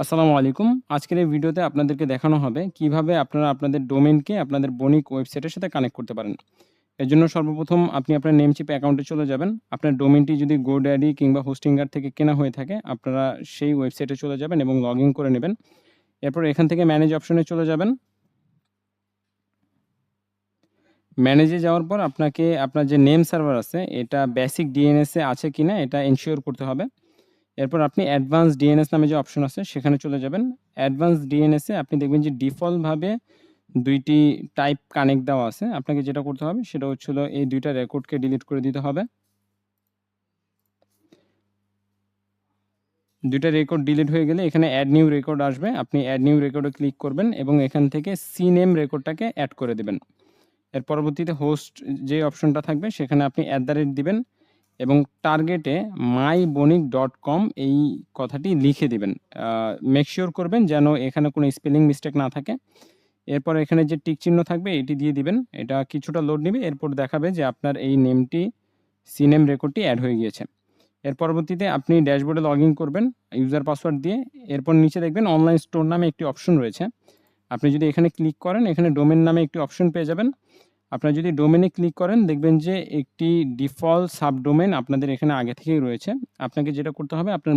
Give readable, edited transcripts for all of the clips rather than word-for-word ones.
আসসালামু আলাইকুম। আজকের এই ভিডিওতে আপনাদেরকে দেখানো হবে কিভাবে আপনারা আপনাদের ডোমেইনকে আপনাদের বণিক ওয়েবসাইটের সাথে কানেক্ট করতে পারেন। এর জন্য সর্বপ্রথম আপনি আপনার নেমচিপ অ্যাকাউন্টে চলে যাবেন। আপনার ডোমেইনটি যদি GoDaddy কিংবা হোস্টিংগার থেকে কেনা হয়ে থাকে, আপনারা সেই ওয়েবসাইটে চলে যাবেন এবং লগইন করে নেবেন। এরপর এখান থেকে ম্যানেজ অপশনে চলে যাবেন। ম্যানেজে যাওয়ার পর আপনাকে আপনার যে নেম সার্ভার আছে, এটা বেসিক DNS এ আছে কিনা এটা এনশিওর করতে হবে। এরপর আপনি অ্যাডভান্স DNS নামে যে অপশন আছে সেখানে চলে যাবেন। অ্যাডভান্স DNS এ আপনি দেখবেন যে ডিফল্টভাবে ২ টি টাইপ কানেক্ট দেওয়া আছে। আপনাকে যেটা করতে হবে সেটা হচ্ছে হলো এই ২ টা রেকর্ডকে ডিলিট করে দিতে হবে। ২ টা রেকর্ড ডিলিট হয়ে গেলে এখানে অ্যাড নিউ রেকর্ড আসবে। আপনি অ্যাড নিউ রেকর্ডে ক্লিক করবেন এবং এখান থেকে সিনেম রেকর্ডটাকে অ্যাড করে দিবেন। এর পরবর্তীতে হোস্ট যে অপশনটা থাকবে সেখানে আপনি দিবেন এবং টার্গেটে mybonic.com এই কথাটি লিখে দিবেন। মেক সিওর করবেন যেন এখানে কোনো স্পেলিং মিস্টেক না থাকে। এরপর এখানে যে টিক চিহ্ন থাকবে এটি দিয়ে দিবেন। এটা কিছুটা লোড নিবে। এরপর দেখাবে যে আপনার এই নেমটি সিনেম রেকর্ডটি অ্যাড হয়ে গিয়েছে। এর পরবর্তীতে আপনি ড্যাশবোর্ডে লগইন করবেন ইউজার পাসওয়ার্ড দিয়ে। এরপর নিচে দেখবেন অনলাইন স্টোর নামে একটি অপশন রয়েছে। আপনি যদি এখানে ক্লিক করেন, এখানে ডোমেইন নামে একটি অপশন পেয়ে যাবেন। আপনারা যদি ডোমেইনে ক্লিক করেন দেখবেন যে একটি ডিফল্ট সাবডোমেইন আপনাদের এখানে আগে থেকেই রয়েছে। আপনাকে যেটা করতে হবে আপনার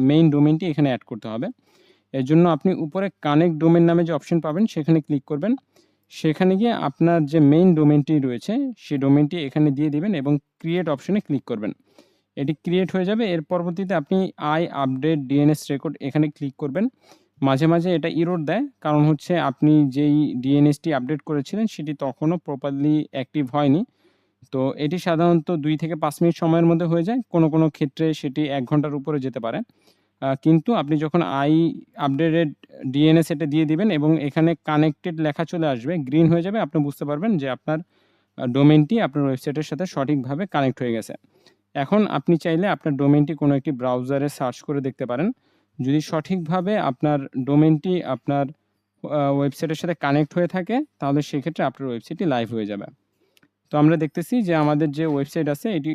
মেইন ডোমেইনটি এখানে অ্যাড করতে হবে। এর জন্য আপনি উপরে কানেক্ট ডোমেইন নামে যে অপশন পাবেন সেখানে ক্লিক করবেন। সেখানে গিয়ে আপনার যে মেইন ডোমেইনটি রয়েছে সেই ডোমেইনটি এখানে দিয়ে দিবেন এবং ক্রিয়েট অপশনে ক্লিক করবেন। এটি ক্রিয়েট হয়ে যাবে। এর পরবর্তীতে আপনি আপডেট DNS রেকর্ড এখানে ক্লিক করবেন। মাঝে, মাঝে এটা এরর দেয়। কারণ হচ্ছে আপনি যেই DNSটি আপডেট করেছিলেন সেটি তখনও প্রপারলি অ্যাক্টিভ হয়নি। তো এটি সাধারণত ২ থেকে ৫ মিনিট সময়ের মধ্যে হয়ে যায়। কোনো ক্ষেত্রে সেটি ১ ঘন্টার উপরে যেতে পারে। কিন্তু আপনি যখন আপডেটেড DNS এটা দিয়ে দিবেন এবং এখানে কানেক্টেড লেখা চলে আসবে, গ্রিন হয়ে যাবে। আপনি বুঝতে পারবেন যে আপনার ডোমেইনটি আপনার ওয়েবসাইটের সাথে সঠিকভাবে কানেক্ট হয়ে গেছে। এখন আপনি চাইলে আপনার ডোমেইনটি কোনো একটি ব্রাউজারে সার্চ করে দেখতে পারেন। যদি সঠিকভাবে আপনার ডোমেইনটি আপনার ওয়েবসাইটের সাথে কানেক্ট হয়ে থাকে, তাহলে সেক্ষেত্রে আপনার ওয়েবসাইটটি লাইভ হয়ে যাবে। তো আমরা দেখতেছি যে আমাদের যে ওয়েবসাইট আছে এটি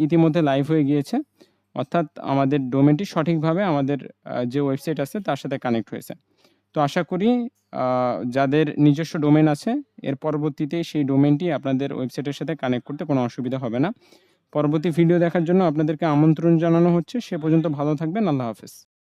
ইতিমধ্যে লাইভ হয়ে গিয়েছে। অর্থাৎ আমাদের ডোমেইনটি সঠিকভাবে আমাদের যে ওয়েবসাইট আছে তার সাথে কানেক্ট হয়েছে। তো আশা করি যাদের নিজস্ব ডোমেইন আছে এর পরবর্তীতে সেই ডোমেইনটি আপনাদের ওয়েবসাইটের সাথে কানেক্ট করতে কোনো অসুবিধা হবে না। পরবর্তী ভিডিও দেখার জন্য আপনাদেরকে আমন্ত্রণ জানানো হচ্ছে। সে পর্যন্ত ভালো থাকবেন। আল্লাহ হাফেজ।